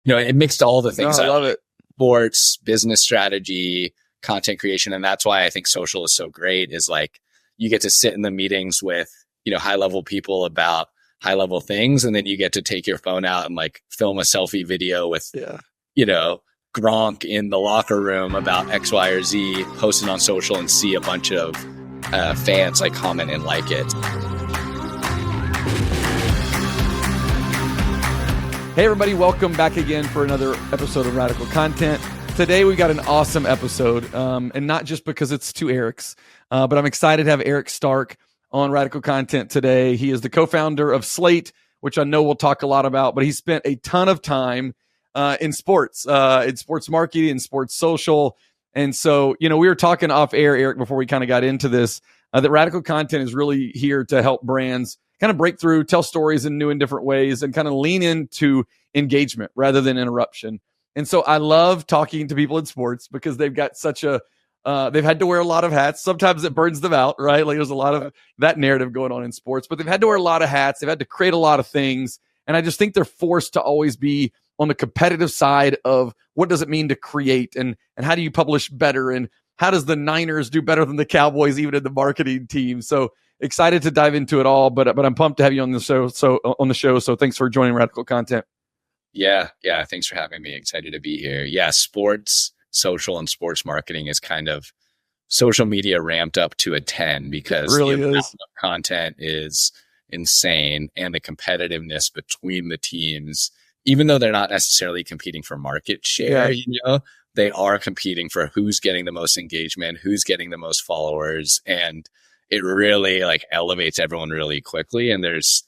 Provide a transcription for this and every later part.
It mixed all the No, things. I love it. Sports, business strategy, content creation. And that's why I think social is so great, is like you get to sit in the meetings with, high level people about high level things. And then you get to take your phone out and like film a selfie video with, Gronk in the locker room about X, Y, or Z, post it on social and see a bunch of fans like comment and like it. Hey everybody, welcome back again for another episode of Radical Content. Today we got an awesome episode, and not just because it's two Erics, but I'm excited to have Eric Stark on Radical Content today. He is the co-founder of Slate, which I know we'll talk a lot about, but he spent a ton of time in sports marketing, in sports social. And so, we were talking off air, Eric, before we kind of got into this, that Radical Content is really here to help brands kind of break through, tell stories in new and different ways, and kind of lean into engagement rather than interruption. And so I love talking to people in sports because they've got such a, they've had to wear a lot of hats. Sometimes it burns them out, right? Like there's a lot of that narrative going on in sports, but they've had to wear a lot of hats. They've had to create a lot of things. And I just think they're forced to always be on the competitive side of what does it mean to create, and how do you publish better, and how does the Niners do better than the Cowboys, even in the marketing team? So excited to dive into it all, but I'm pumped to have you on the show. So thanks for joining Radical Content. Yeah. Thanks for having me. Excited to be here. Yeah. Sports, social, and sports marketing is kind of social media ramped up to a 10 because really the amount of content is insane, and the competitiveness between the teams, even though they're not necessarily competing for market share, they are competing for who's getting the most engagement, who's getting the most followers, and it really like elevates everyone really quickly. And there's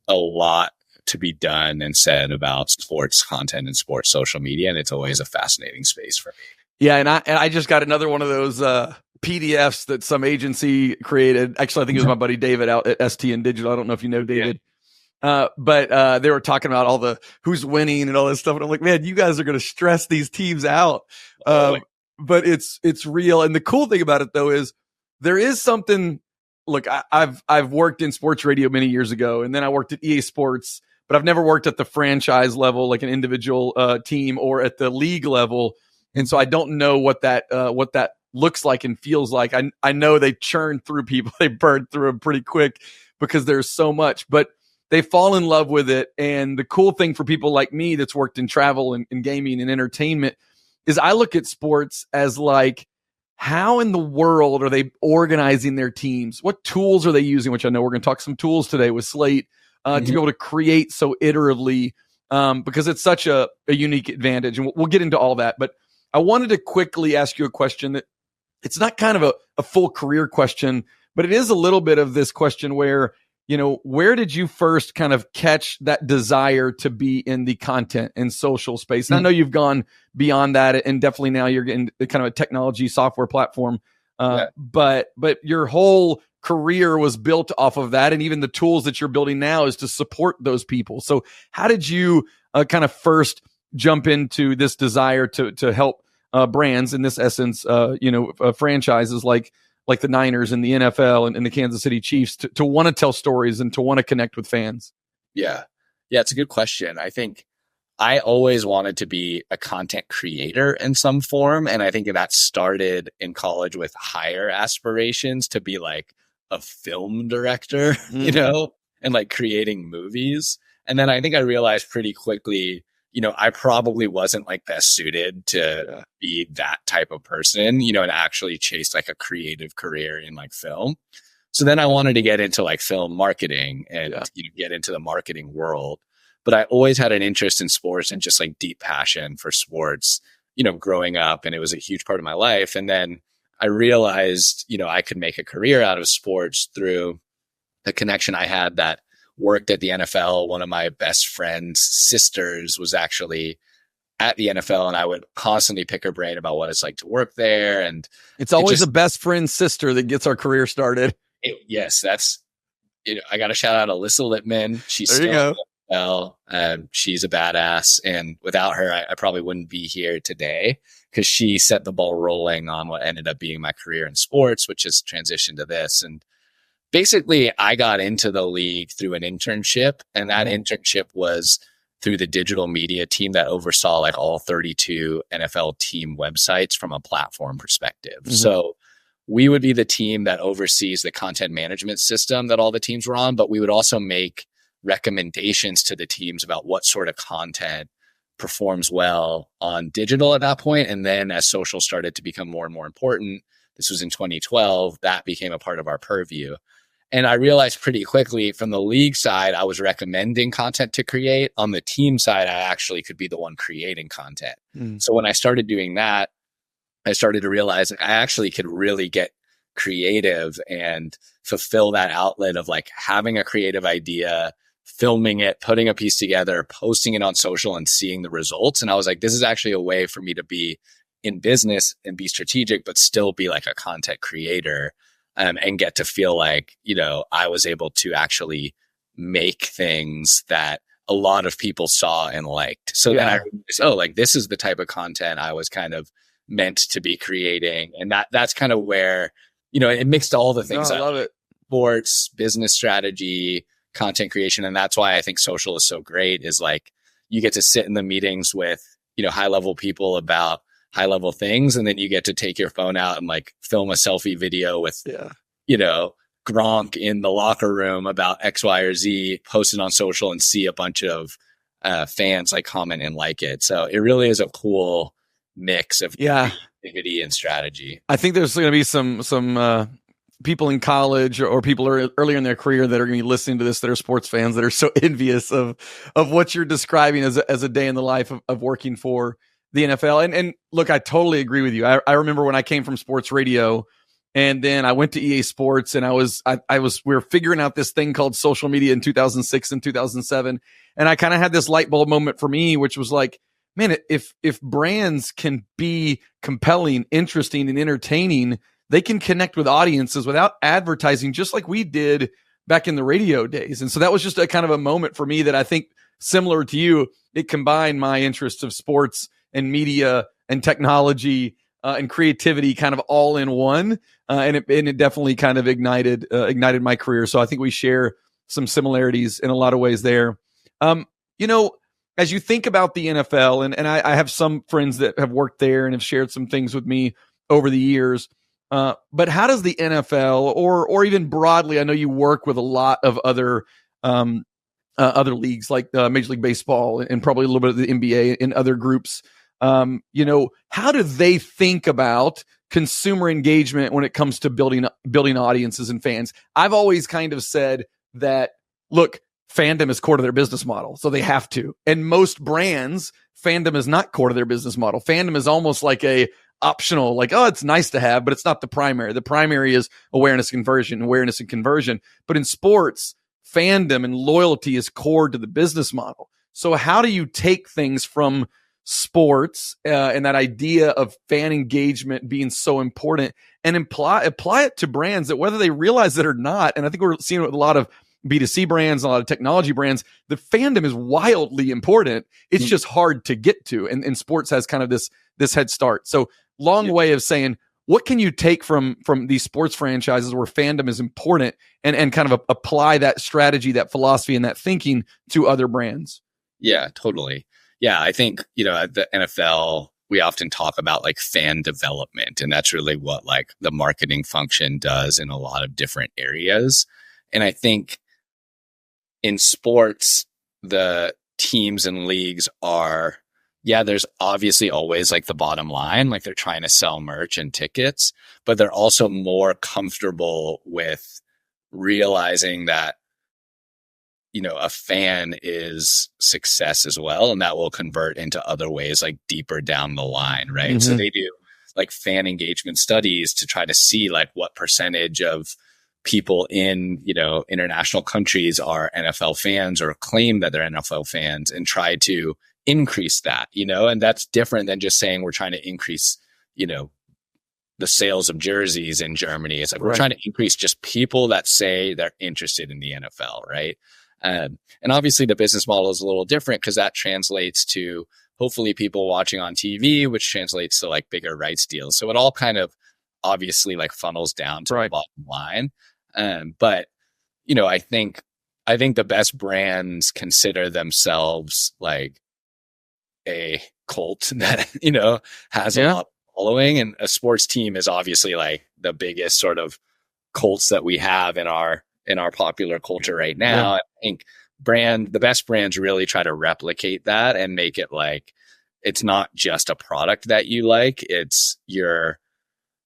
a lot to be done and said about sports content and sports social media. And it's always a fascinating space for me. Yeah. And I just got another one of those PDFs that some agency created. Actually, I think it was my buddy David out at STN Digital. I don't know if you know David. Yeah. But they were talking about all the who's winning and all this stuff. And I'm like, man, you guys are going to stress these teams out. But it's real. And the cool thing about it though is there is something. Look, I've worked in sports radio many years ago, and then I worked at EA Sports, but I've never worked at the franchise level, like an individual team, or at the league level. And so I don't know what that looks like and feels like. I know they churn through people, they burn through them pretty quick because there's so much, but they fall in love with it. And the cool thing for people like me that's worked in travel and gaming and entertainment is I look at sports as like, how in the world are they organizing their teams? What tools are they using? Which I know we're going to talk some tools today with Slate to be able to create so iteratively because it's such a unique advantage. And we'll get into all that. But I wanted to quickly ask you a question that it's not kind of a full career question, but it is a little bit of this question where, where did you first kind of catch that desire to be in the content and social space? And I know you've gone beyond that, and definitely now you're getting kind of a technology software platform. But your whole career was built off of that. And even the tools that you're building now is to support those people. So how did you kind of first jump into this desire to help brands, in this essence, franchises like the Niners and the NFL and the Kansas City Chiefs to want to tell stories and to want to connect with fans? Yeah, it's a good question. I think I always wanted to be a content creator in some form. And I think that started in college with higher aspirations to be like a film director, and like creating movies. And then I think I realized pretty quickly, I probably wasn't like best suited to be that type of person, and actually chase like a creative career in like film. So then I wanted to get into like film marketing and get into the marketing world. But I always had an interest in sports and just like deep passion for sports, growing up. And it was a huge part of my life. And then I realized, I could make a career out of sports through the connection I had that worked at the NFL. One of my best friend's sisters was actually at the NFL, and I would constantly pick her brain about what it's like to work there. And it's always a best friend's sister that gets our career started. Yes, that's, I got to shout out Alyssa Lippman. She's there you go. Well, she's a badass, and without her, I probably wouldn't be here today because she set the ball rolling on what ended up being my career in sports, which has transitioned to this. And basically, I got into the league through an internship, and that internship was through the digital media team that oversaw like all 32 NFL team websites from a platform perspective. Mm-hmm. So we would be the team that oversees the content management system that all the teams were on, but we would also make recommendations to the teams about what sort of content performs well on digital at that point. And then as social started to become more and more important, this was in 2012, that became a part of our purview. And I realized pretty quickly from the league side, I was recommending content to create. On the team side, I actually could be the one creating content. So when I started doing that, I started to realize I actually could really get creative and fulfill that outlet of like having a creative idea, filming it, putting a piece together, posting it on social and seeing the results. And I was like, this is actually a way for me to be in business and be strategic, but still be like a content creator, and get to feel like, you know, I was able to actually make things that a lot of people saw and liked. So then I realized, oh, like this is the type of content I was kind of meant to be creating. And that's kind of where, you know, it mixed all the things. I love it. Sports, business strategy, content creation. And that's why I think social is so great, is like you get to sit in the meetings with, you know, high level people about high level things. And then you get to take your phone out and like film a selfie video with, you know, Gronk in the locker room about X, Y, or Z, post it on social and see a bunch of fans like comment and like it. So it really is a cool mix of creativity and strategy. I think there's going to be some people in college or people are earlier in their career that are going to be listening to this that are sports fans that are so envious of what you're describing as a day in the life of working for the NFL. And look, I totally agree with you. I remember when I came from sports radio and then I went to EA Sports and we were figuring out this thing called social media in 2006 and 2007. And I kind of had this light bulb moment for me, which was like, man, if brands can be compelling, interesting, and entertaining, they can connect with audiences without advertising, just like we did back in the radio days. And so that was just a kind of a moment for me that I think, similar to you, it combined my interests of sports and media and technology and creativity kind of all in one. And it definitely kind of ignited my career. So I think we share some similarities in a lot of ways there. You know, as you think about the NFL, and I have some friends that have worked there and have shared some things with me over the years, but how does the NFL or even broadly, I know you work with a lot of other leagues like Major League Baseball and probably a little bit of the NBA and other groups. You know, how do they think about consumer engagement when it comes to building audiences and fans? I've always kind of said that, look, fandom is core to their business model, so they have to. And most brands, fandom is not core to their business model. Fandom is almost like a optional, like, oh, it's nice to have, but it's not the primary. The primary is awareness and conversion. But in sports, fandom and loyalty is core to the business model. So how do you take things from sports and that idea of fan engagement being so important and apply it to brands that, whether they realize it or not, and I think we're seeing it with a lot of B2C brands, a lot of technology brands, the fandom is wildly important. It's just hard to get to. And sports has kind of this head start. So long way of saying, what can you take from these sports franchises where fandom is important and kind of apply that strategy, that philosophy, and that thinking to other brands? Yeah, totally. Yeah, I think, you know, at the NFL, we often talk about like fan development, and that's really what like the marketing function does in a lot of different areas. And I think in sports, the teams and leagues are, there's obviously always like the bottom line, like they're trying to sell merch and tickets, but they're also more comfortable with realizing that, you know, a fan is success as well. And that will convert into other ways, like deeper down the line. Right. Mm-hmm. So they do like fan engagement studies to try to see like what percentage of people in, you know, international countries are NFL fans or claim that they're NFL fans, and try to increase that, you know, and that's different than just saying we're trying to increase, you know, the sales of jerseys in Germany. It's like, we're trying to increase just people that say they're interested in the NFL. Right. And obviously the business model is a little different because that translates to hopefully people watching on TV, which translates to like bigger rights deals. So it all kind of obviously like funnels down to the bottom line. But, you know, I think I think the best brands consider themselves like a cult that, has a Yeah. lot of following. And a sports team is obviously like the biggest sort of cults that we have in our popular culture right Yeah. now. I think the best brands really try to replicate that and make it like it's not just a product that you like, it's you're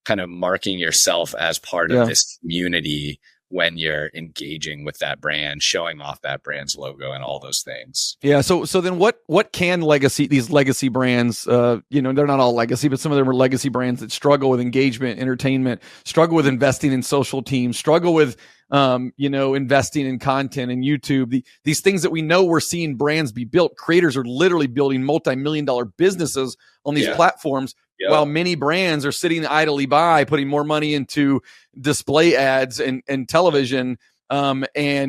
kind of marking yourself as part of Yeah. this community when you're engaging with that brand, showing off that brand's logo and all those things. Yeah. So then what can these legacy brands, they're not all legacy, but some of them are legacy brands that struggle with engagement, entertainment, struggle with investing in social teams, struggle with, investing in content and YouTube, these things that we know we're seeing brands be built. Creators are literally building multi-million-dollar businesses on these platforms. Yeah. While many brands are sitting idly by, putting more money into display ads and television, and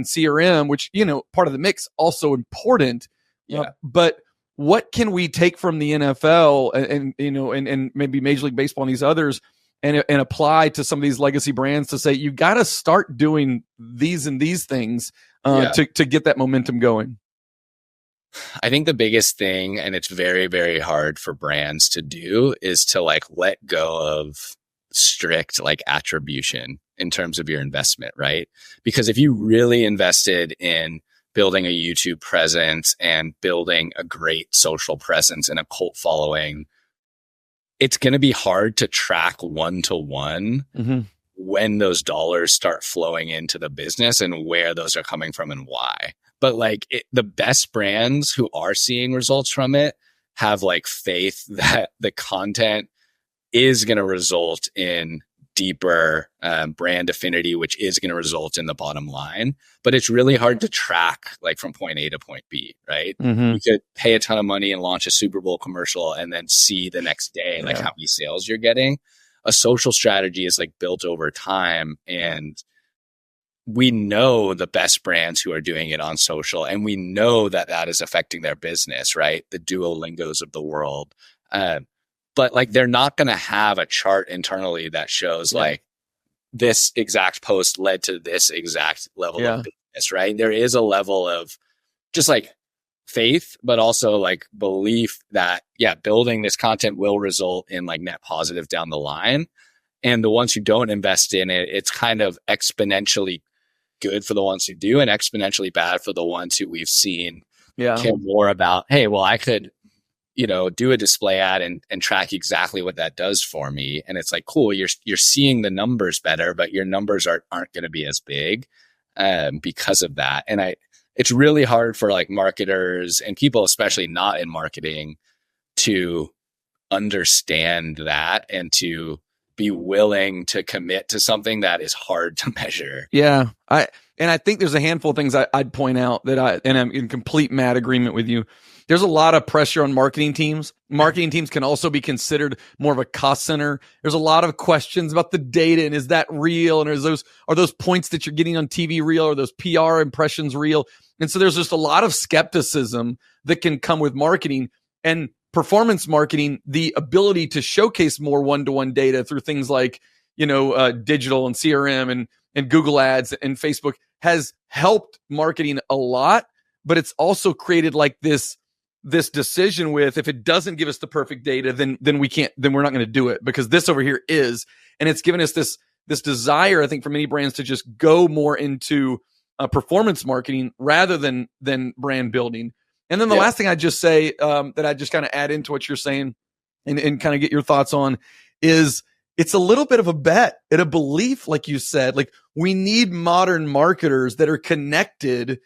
CRM, which, part of the mix, also important. But what can we take from the NFL and maybe Major League Baseball and these others and apply to some of these legacy brands to say, you got to start doing these and these things to get that momentum going? I think the biggest thing, and it's very, very hard for brands to do, is to like let go of strict like attribution in terms of your investment, right? Because if you really invested in building a YouTube presence and building a great social presence and a cult following, it's going to be hard to track one-to-one when those dollars start flowing into the business and where those are coming from and why. But like the best brands who are seeing results from it have like faith that the content is going to result in deeper brand affinity, which is going to result in the bottom line. But it's really hard to track like from point A to point B, right? You could pay a ton of money and launch a Super Bowl commercial and then see the next day like how many sales you're getting. A social strategy is like built over time, and we know the best brands who are doing it on social, and we know that that is affecting their business, right? The Duolingos of the world. But like, they're not going to have a chart internally that shows like this exact post led to this exact level of business, right? There is a level of just like faith, but also like belief that, building this content will result in like net positive down the line. And the ones who don't invest in it, it's kind of exponentially good for the ones who do and exponentially bad for the ones who we've seen care more about, hey, well, I could, do a display ad and track exactly what that does for me. And it's like, cool, you're seeing the numbers better, but your numbers aren't going to be as big because of that. And it's really hard for like marketers and people, especially not in marketing, to understand that and to be willing to commit to something that is hard to measure. Yeah. I think there's a handful of things I'd point out and I'm in complete mad agreement with you. There's a lot of pressure on marketing teams. Marketing teams can also be considered more of a cost center. There's a lot of questions about the data and is that real? And are those points that you're getting on TV real? Are those PR impressions real? And so there's just a lot of skepticism that can come with marketing and performance marketing. The ability to showcase more one-to-one data through things like, digital and CRM and Google ads and Facebook has helped marketing a lot, but it's also created like this decision with, if it doesn't give us the perfect data, then we're not going to do it because this over here is, and it's given us this desire, I think, for many brands to just go more into performance marketing rather than brand building. And then the last thing I'd just say that I just kind of add into what you're saying and kind of get your thoughts on is it's a little bit of a bet and a belief, like you said, like we need modern marketers that are connected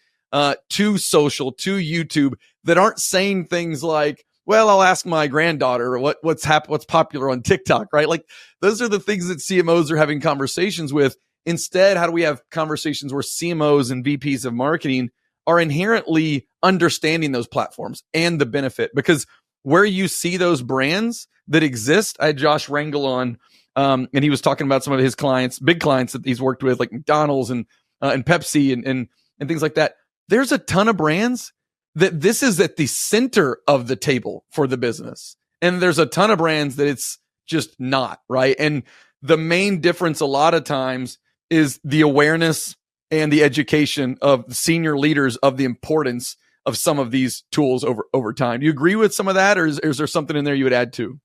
to social, to YouTube, that aren't saying things like, well, I'll ask my granddaughter what's popular on TikTok, right? Like those are the things that CMOs are having conversations with. Instead, how do we have conversations where CMOs and VPs of marketing are inherently understanding those platforms and the benefit? Because where you see those brands that exist, I had Josh Rangel on, and he was talking about some of his clients, big clients that he's worked with, like McDonald's and Pepsi and things like that. There's a ton of brands that this is at the center of the table for the business. And there's a ton of brands that it's just not, right? And the main difference a lot of times is the awareness and the education of the senior leaders of the importance of some of these tools over time. Do you agree with some of that, or is there something in there you would add to?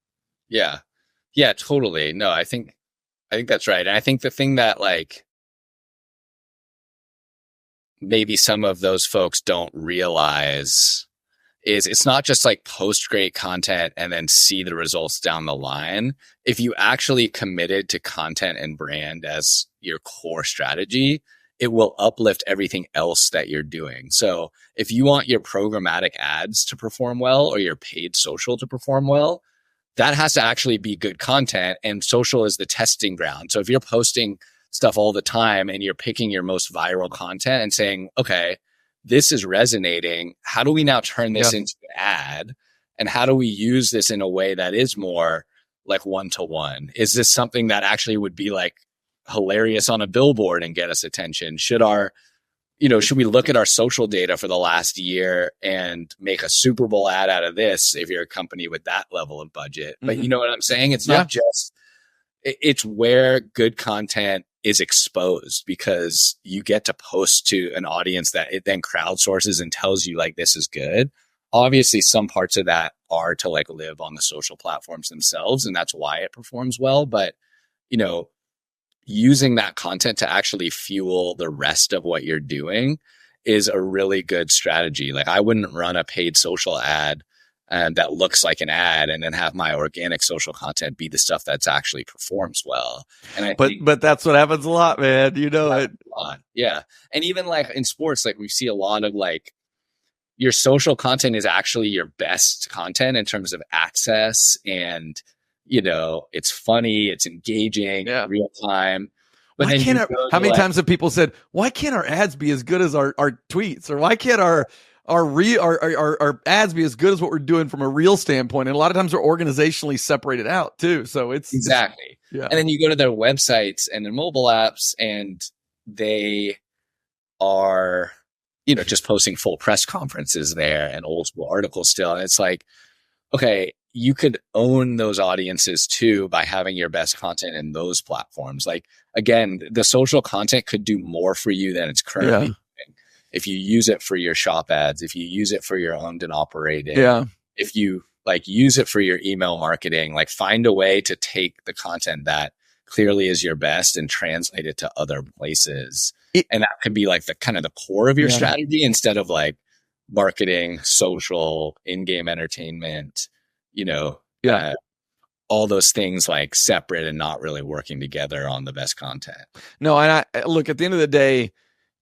Yeah. Yeah, totally. No, I think that's right. And I think the thing that like maybe some of those folks don't realize is it's not just like post great content and then see the results down the line. If you actually committed to content and brand as your core strategy, it will uplift everything else that you're doing. So if you want your programmatic ads to perform well or your paid social to perform well, that has to actually be good content, and social is the testing ground. So if you're posting stuff all the time and you're picking your most viral content and saying, okay, this is resonating, how do we now turn this into an ad? And how do we use this in a way that is more like one-to-one? Is this something that actually would be like hilarious on a billboard and get us attention? Should we look at our social data for the last year and make a Super Bowl ad out of this if you're a company with that level of budget? But you know what I'm saying? It's not just, it's where good content is exposed, because you get to post to an audience that it then crowdsources and tells you like, this is good. Obviously, some parts of that are to like live on the social platforms themselves, and that's why it performs well. But, using that content to actually fuel the rest of what you're doing is a really good strategy. Like, I wouldn't run a paid social ad that looks like an ad and then have my organic social content be the stuff that's actually performs well. And but that's what happens a lot, man. You know it. Yeah. And even like in sports, like we see a lot of like your social content is actually your best content in terms of access, and it's funny, it's engaging, real time. But how many times have people said, why can't our ads be as good as our tweets? Or why can't our ads be as good as what we're doing from a real standpoint? And a lot of times they're organizationally separated out too. So it's exactly. And then you go to their websites and their mobile apps, and they are, just posting full press conferences there and old school articles still. And it's like, okay, you could own those audiences too by having your best content in those platforms. Like, again, the social content could do more for you than it's currently doing. If you use it for your shop ads, if you use it for your owned and operated, if you like use it for your email marketing, like find a way to take the content that clearly is your best and translate it to other places. And that could be like the kind of the core of your strategy, instead of like marketing, social, in-game entertainment, all those things like separate and not really working together on the best content. No, and I look, at the end of the day,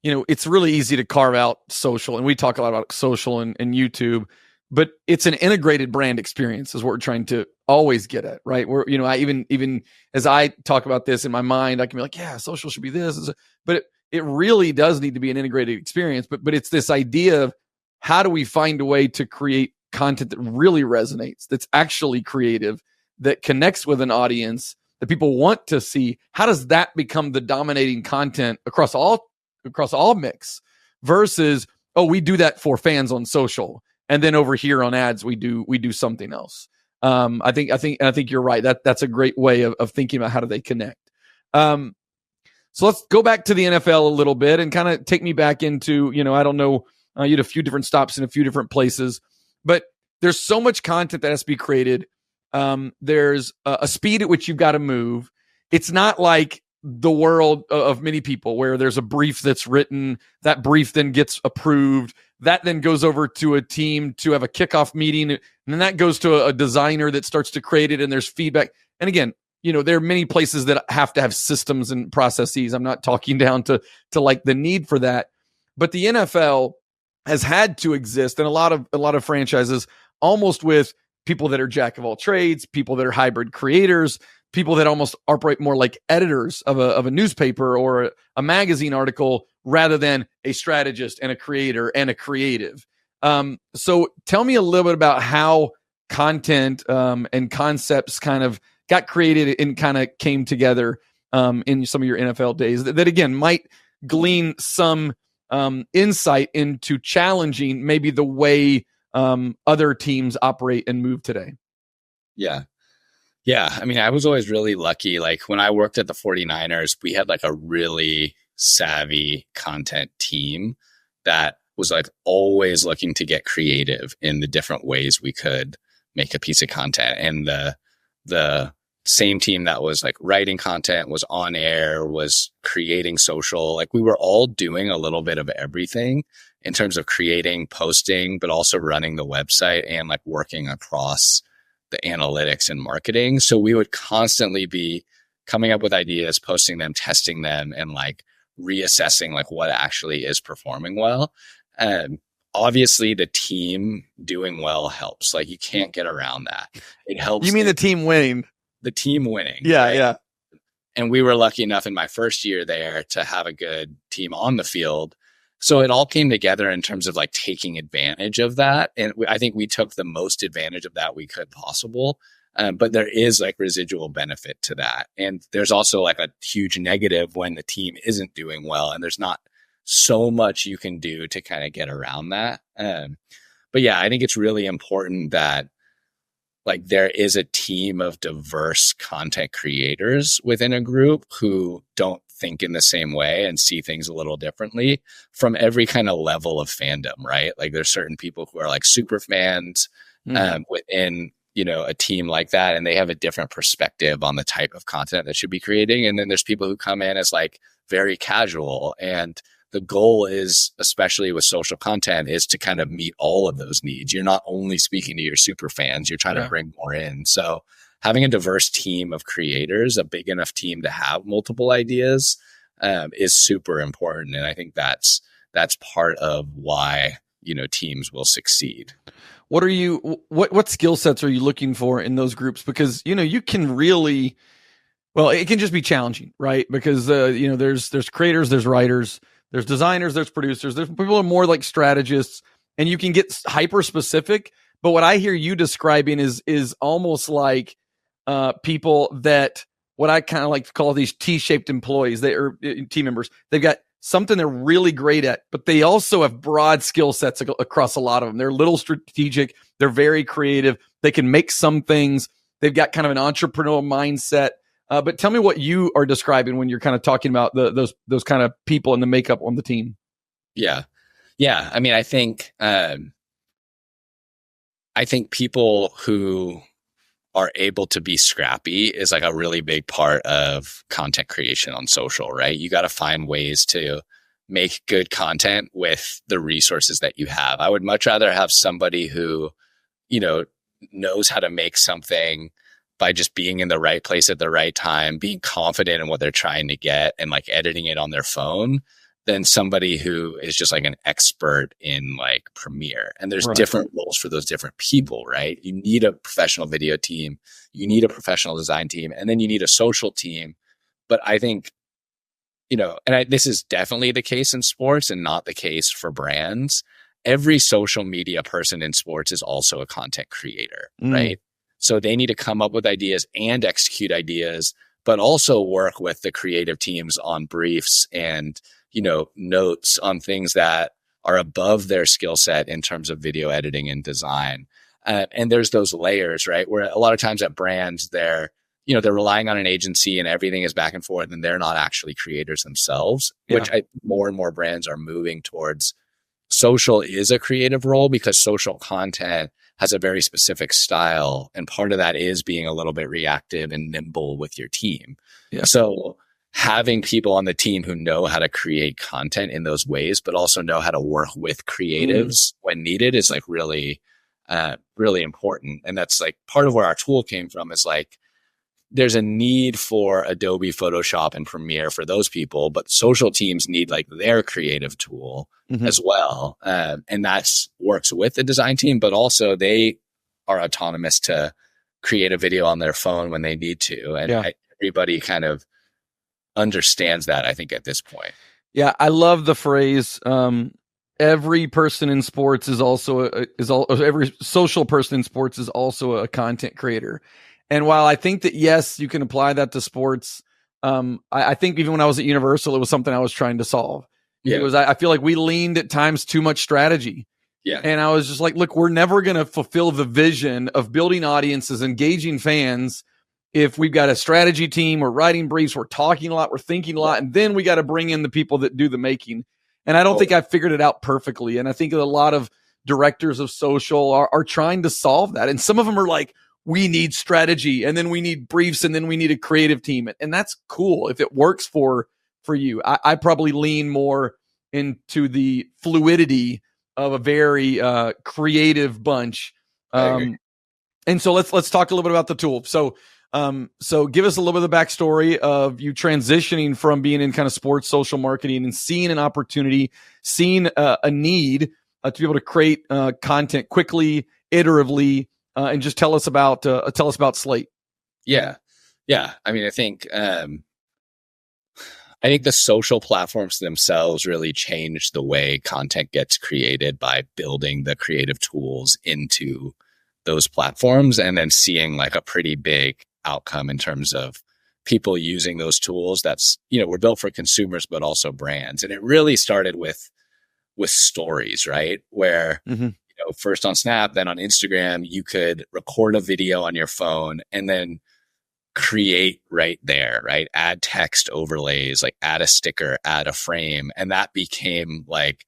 it's really easy to carve out social, and we talk a lot about social and YouTube, but it's an integrated brand experience is what we're trying to always get at, right? Where, I even as I talk about this in my mind, I can be like, yeah, social should be this, but it really does need to be an integrated experience. But it's this idea of how do we find a way to create content that really resonates, that's actually creative, that connects with an audience that people want to see? How does that become the dominating content across all mix, versus, we do that for fans on social, and then over here on ads we do something else. I think you're right. That's a great way of thinking about how do they connect. So let's go back to the NFL a little bit and kind of take me back into, I don't know, you had a few different stops in a few different places, but there's so much content that has to be created. There's a speed at which you've got to move. It's not like the world of many people where there's a brief that's written, that brief then gets approved, that then goes over to a team to have a kickoff meeting, and then that goes to a designer that starts to create it, and there's feedback. And again, there are many places that have to have systems and processes. I'm not talking down to like the need for that, but the NFL has had to exist, and a lot of franchises, almost with people that are jack of all trades, people that are hybrid creators, people that almost operate more like editors of a newspaper or a magazine article, rather than a strategist and a creator and a creative. So tell me a little bit about how content and concepts kind of got created and kind of came together in some of your NFL days that again might glean some insight into challenging maybe the way other teams operate and move today. Yeah. I mean, I was always really lucky. Like when I worked at the 49ers, we had like a really savvy content team that was like always looking to get creative in the different ways we could make a piece of content. And the same team that was like writing content, was on air, was creating social, like we were all doing a little bit of everything in terms of creating, posting, but also running the website and like working across the analytics and marketing. So we would constantly be coming up with ideas, posting them, testing them, and like reassessing like what actually is performing well. And obviously the team doing well helps. Like you can't get around that. It helps. You mean the team winning? The team winning. Yeah, right? yeah. And we were lucky enough in my first year there to have a good team on the field. So it all came together in terms of like taking advantage of that. And I think we took the most advantage of that we could possible. But there is like residual benefit to that. And there's also like a huge negative when the team isn't doing well and there's not so much you can do to kind of get around that. But yeah, I think it's really important that like there is a team of diverse content creators within a group who don't think in the same way and see things a little differently from every kind of level of fandom, right? Like there's certain people who are like super fans within, you know, a team like that, and they have a different perspective on the type of content that should be creating. And then there's people who come in as like very casual, and the goal is, especially with social content, is to kind of meet all of those needs. You're not only speaking to your super fans, you're trying to bring more in. So having a diverse team of creators, a big enough team to have multiple ideas, is super important. And I think that's part of why, you know, teams will succeed. What skill sets are you looking for in those groups? Because, you know, you can really, well, it can just be challenging, right? Because, you know, there's creators, there's writers, there's designers, there's producers, there's people who are more like strategists, and you can get hyper specific. But what I hear you describing is almost like people that, what I kind of like to call these T-shaped employees, they are team members. They've got something they're really great at, but they also have broad skill sets across a lot of them. They're a little strategic. They're very creative. They can make some things. They've got kind of an entrepreneurial mindset. But tell me what you are describing when you're kind of talking about those kind of people and the makeup on the team. Yeah. I mean, I think people who are able to be scrappy is like a really big part of content creation on social, right? You got to find ways to make good content with the resources that you have. I would much rather have somebody who, you know, knows how to make something by just being in the right place at the right time, being confident in what they're trying to get, and like editing it on their phone, than somebody who is just like an expert in like Premiere. And there's different roles for those different people, right? You need a professional video team, you need a professional design team, and then you need a social team. But I think, you know, and this is definitely the case in sports and not the case for brands. Every social media person in sports is also a content creator, right? So they need to come up with ideas and execute ideas, but also work with the creative teams on briefs and, you know, notes on things that are above their skill set in terms of video editing and design. And there's those layers, right? Where a lot of times at brands, they're relying on an agency and everything is back and forth, and they're not actually creators themselves, which more and more brands are moving towards. Social is a creative role because social content has a very specific style. And part of that is being a little bit reactive and nimble with your team. Yeah. So having people on the team who know how to create content in those ways, but also know how to work with creatives when needed is like really, really important. And that's like part of where our tool came from, is like, there's a need for Adobe Photoshop and Premiere for those people, but social teams need like their creative tool as well. And that's works with the design team, but also they are autonomous to create a video on their phone when they need to. And everybody kind of understands that, I think, at this point. Yeah. I love the phrase, every person in sports is also every social person in sports is also a content creator. And while I think that, yes, you can apply that to sports, I think even when I was at Universal, it was something I was trying to solve. Yeah. I feel like we leaned at times too much strategy. Yeah. And I was just like, look, we're never going to fulfill the vision of building audiences, engaging fans, if we've got a strategy team, we're writing briefs, we're talking a lot, we're thinking a lot, and then we got to bring in the people that do the making. And I don't think I figured it out perfectly. And I think a lot of directors of social are trying to solve that. And some of them are like, we need strategy, and then we need briefs, and then we need a creative team. And that's cool if it works for you. I probably lean more into the fluidity of a very creative bunch. And so let's talk a little bit about the tool. So give us a little bit of the backstory of you transitioning from being in kind of sports social marketing and seeing an opportunity, seeing a need to be able to create content quickly, iteratively, and just tell us about Slate. Yeah. I mean, I think the social platforms themselves really changed the way content gets created by building the creative tools into those platforms and then seeing like a pretty big outcome in terms of people using those tools. That's, we're built for consumers, but also brands. And it really started with stories, right? Where, first on Snap, then on Instagram, you could record a video on your phone and then create right there, right? Add text overlays, like add a sticker, add a frame. And that became like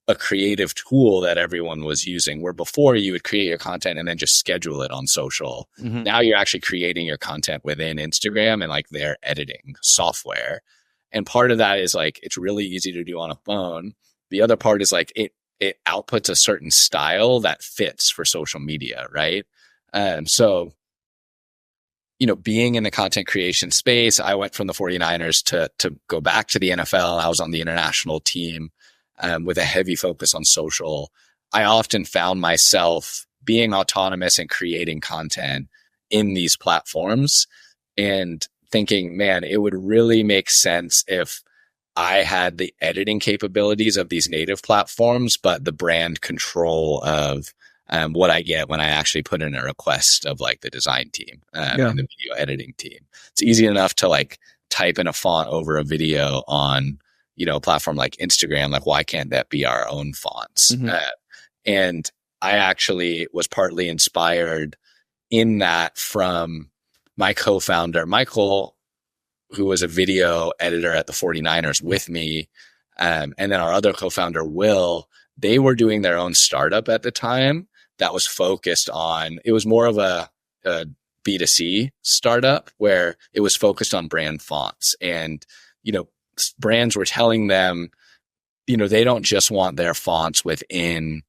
a creative tool that everyone was using, where before you would create your content and then just schedule it on social. Now you're actually creating your content within Instagram and like their editing software. And part of that is like, it's really easy to do on a phone. The other part is like, it outputs a certain style that fits for social media, right? So being in the content creation space, I went from the 49ers to go back to the NFL. I was on the international team with a heavy focus on social. I often found myself being autonomous and creating content in these platforms and thinking, man, it would really make sense if I had the editing capabilities of these native platforms, but the brand control of what I get when I actually put in a request of like the design team and the video editing team. It's easy enough to like type in a font over a video on, a platform like Instagram. Like, why can't that be our own fonts? And I actually was partly inspired in that from my co-founder, Michael, who was a video editor at the 49ers with me. And then our other co-founder, Will, they were doing their own startup at the time that was focused on, it was more of a B2C startup where it was focused on brand fonts. And, brands were telling them, they don't just want their fonts within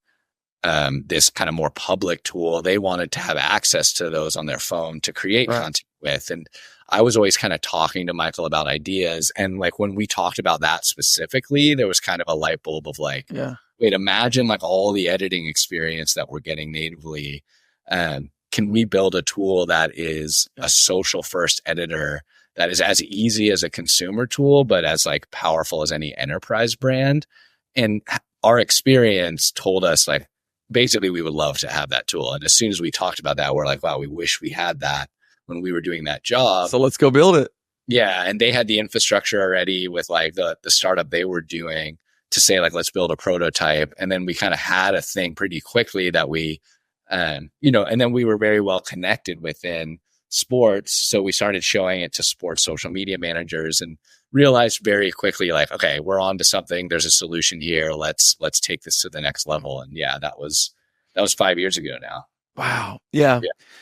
this kind of more public tool. They wanted to have access to those on their phone to create content with. And I was always kind of talking to Michael about ideas. And like when we talked about that specifically, there was kind of a light bulb of like, wait, imagine like all the editing experience that we're getting natively. Can we build a tool that is a social first editor that is as easy as a consumer tool, but as like powerful as any enterprise brand? And our experience told us like, basically we would love to have that tool. And as soon as we talked about that, we're like, wow, we wish we had that when we were doing that job. So let's go build it. Yeah. And they had the infrastructure already with like the startup they were doing to say like, let's build a prototype. And then we kind of had a thing pretty quickly that we, and then we were very well connected within sports. So we started showing it to sports social media managers and realized very quickly, like, okay, we're on to something. There's a solution here. Let's take this to the next level. And yeah, that was 5 years ago now. Wow. Yeah.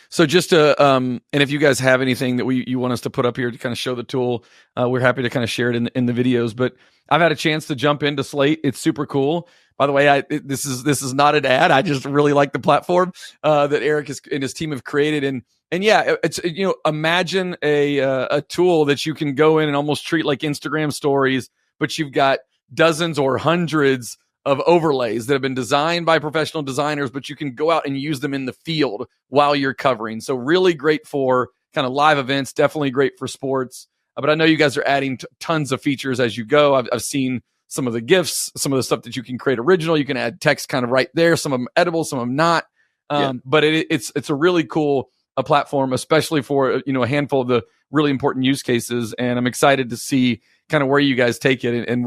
So just to, and if you guys have anything that you want us to put up here to kind of show the tool, we're happy to kind of share it in the videos, but I've had a chance to jump into Slate. It's super cool. By the way, this is not an ad. I just really like the platform that Eric and his team have created. And yeah, it's, imagine a tool that you can go in and almost treat like Instagram stories, but you've got dozens or hundreds of overlays that have been designed by professional designers, but you can go out and use them in the field while you're covering. So really great for kind of live events, definitely great for sports. But I know you guys are adding tons of features as you go. I've seen some of the GIFs, some of the stuff that you can create original. You can add text kind of right there. Some of them editable, some of them not. But it's a really cool platform, especially for a handful of the really important use cases. And I'm excited to see kind of where you guys take it. And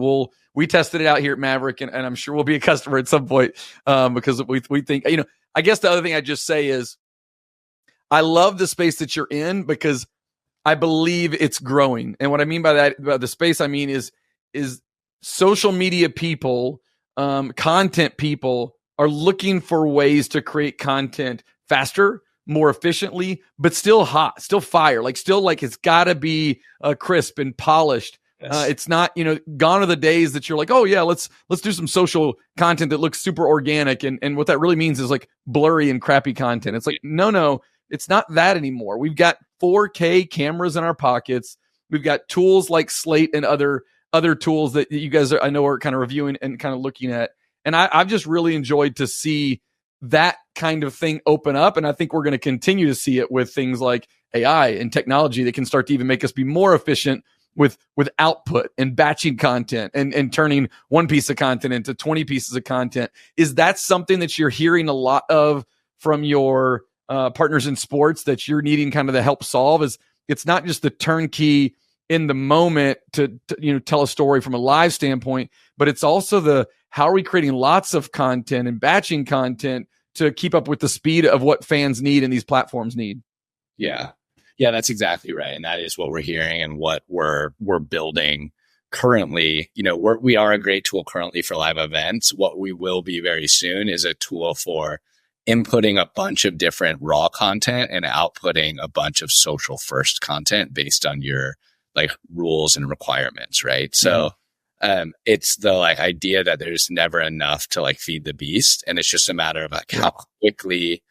we tested it out here at Maverick, and I'm sure we'll be a customer at some point because we think, I guess the other thing I just say is I love the space that you're in because I believe it's growing. And what I mean by that, about the space, I mean is social media people, content people are looking for ways to create content faster, more efficiently, but still hot, still fire, still it's got to be crisp and polished. Yes. It's not, gone are the days that you're like, oh yeah, let's do some social content that looks super organic. And what that really means is like blurry and crappy content. It's like, no, it's not that anymore. We've got 4K cameras in our pockets. We've got tools like Slate and other tools that you guys I know are kind of reviewing and kind of looking at. And I've just really enjoyed to see that kind of thing open up. And I think we're going to continue to see it with things like AI and technology that can start to even make us be more efficient with output and batching content and turning one piece of content into 20 pieces of content. Is that something that you're hearing a lot of from your partners in sports that you're needing kind of to help solve? Is it's not just the turnkey in the moment to tell a story from a live standpoint, but it's also the how are we creating lots of content and batching content to keep up with the speed of what fans need and these platforms need? Yeah, that's exactly right, and that is what we're hearing and what we're building currently. We are a great tool currently for live events. What we will be very soon is a tool for inputting a bunch of different raw content and outputting a bunch of social first content based on your rules and requirements, right? Mm-hmm. So it's the idea that there's never enough to feed the beast, and it's just a matter of how quickly,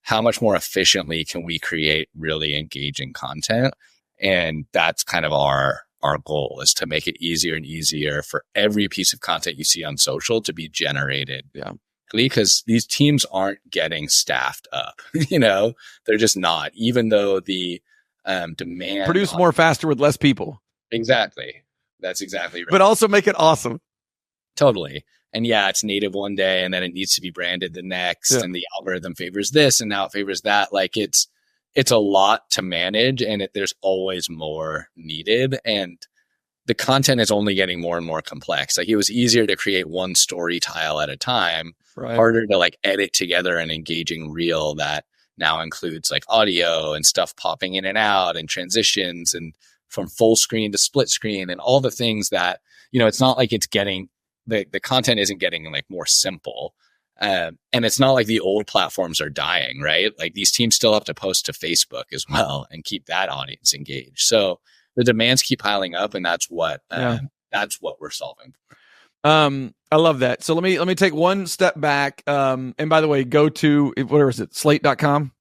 how much more efficiently can we create really engaging content. And that's kind of our goal, is to make it easier and easier for every piece of content you see on social to be generated. Yeah. Because these teams aren't getting staffed up, they're just not, even though the demand produce more faster with less people. Exactly. That's exactly right. But also make it awesome. Totally. And yeah, it's native one day and then it needs to be branded the next, and the algorithm favors this and now it favors that. It's a lot to manage, and there's always more needed. And the content is only getting more and more complex. It was easier to create one story tile at a time, right? Harder to edit together an engaging reel that now includes audio and stuff popping in and out and transitions and from full screen to split screen and all the things that, it's not like it's getting, the content isn't getting more simple. And it's not like the old platforms are dying, right? These teams still have to post to Facebook as well and keep that audience engaged. So the demands keep piling up, and that's what we're solving. I love that. So let me take one step back. And by the way, go to, whatever is it, slate.com?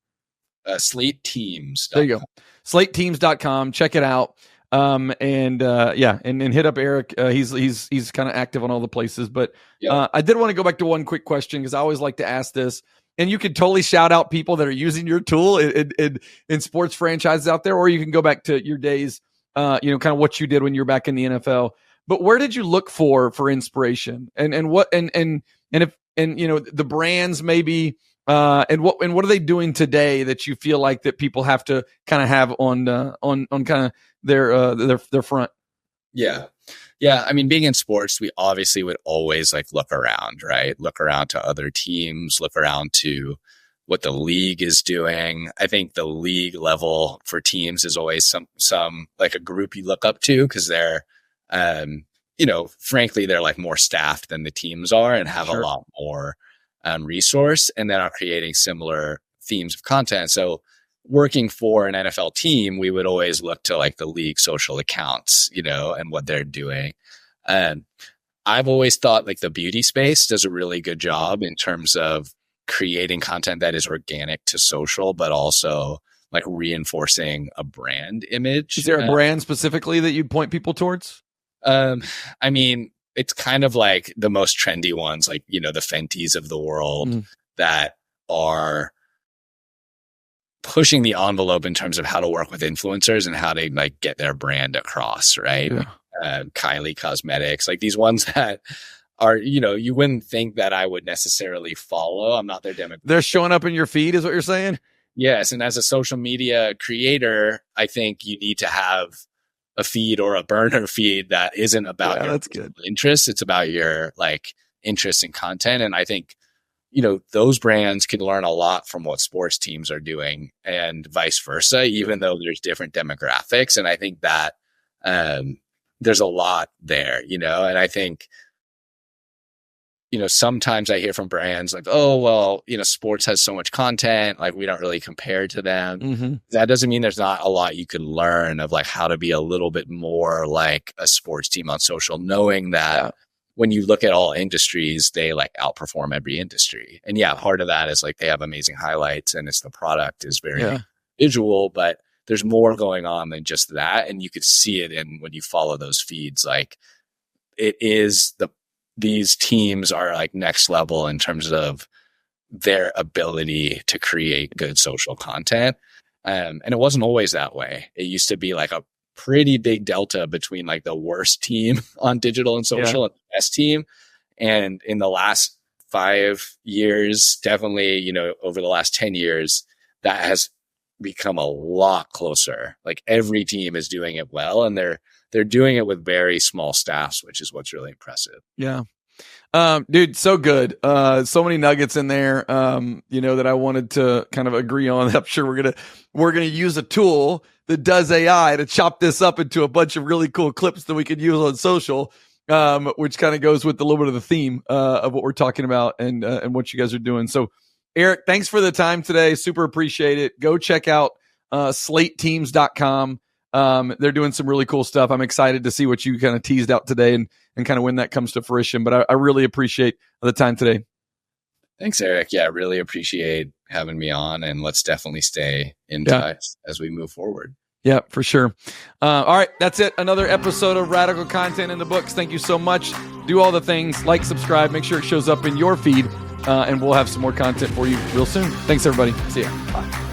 Slate Teams. There you go. SlateTeams.com. Check it out. And hit up Eric. He's kind of active on all the places, but I did want to go back to one quick question, because I always like to ask this, and you could totally shout out people that are using your tool in sports franchises out there, or you can go back to your days, kind of what you did when you were back in the NFL. But where did you look for inspiration, and what if the brands maybe, and what are they doing today that you feel like that people have to kind of have on kind of their front? Yeah. I mean, being in sports, we obviously would always look around, right? Look around to other teams, look around to what the league is doing. I think the league level for teams is always some a group you look up to, because they're, frankly, they're more staffed than the teams are and have a lot more resource, and then are creating similar themes of content. So working for an NFL team, we would always look to the league social accounts, and what they're doing. And I've always thought the beauty space does a really good job in terms of creating content that is organic to social, but also reinforcing a brand image. Is there a brand specifically that you'd point people towards? I mean, it's kind of the most trendy ones, the Fenties of the world that are pushing the envelope in terms of how to work with influencers and how to get their brand across, right? Yeah. Kylie Cosmetics, these ones that are, you wouldn't think that I would necessarily follow. I'm not their demographic. They're showing up in your feed is what you're saying? Yes. And as a social media creator, I think you need to have a feed or a burner feed that isn't about your that's good interests. It's about your interests in content. And I think, those brands can learn a lot from what sports teams are doing and vice versa, even though there's different demographics. And I think that there's a lot there, and I think, sometimes I hear from brands like, oh, well, sports has so much content, like we don't really compare to them. Mm-hmm. That doesn't mean there's not a lot you can learn of like how to be a little bit more like a sports team on social, knowing that when you look at all industries, they like outperform every industry. And part of that is like they have amazing highlights and it's the product is very visual, but there's more going on than just that. And you could see it in when you follow those feeds, like it is these teams are like next level in terms of their ability to create good social content. And it wasn't always that way. It used to be like a pretty big delta between like the worst team on digital and social and the best team. And in the last 5 years, definitely, over the last 10 years, that has become a lot closer. Like every team is doing it well, and they're doing it with very small staffs, which is what's really impressive. Yeah. Dude, so good. So many nuggets in there, that I wanted to kind of agree on. I'm sure we're going to use a tool that does AI to chop this up into a bunch of really cool clips that we could use on social, which kind of goes with a little bit of the theme, of what we're talking about and what you guys are doing. So Eric, thanks for the time today. Super appreciate it. Go check out, slateteams.com. They're doing some really cool stuff. I'm excited to see what you kind of teased out today and kind of when that comes to fruition. But I really appreciate the time today. Thanks, Eric. Yeah, I really appreciate having me on, and let's definitely stay in touch as we move forward. Yeah, for sure. All right, that's it. Another episode of Radical Content in the Books. Thank you so much. Do all the things, like, subscribe, make sure it shows up in your feed, and we'll have some more content for you real soon. Thanks, everybody. See ya. Bye.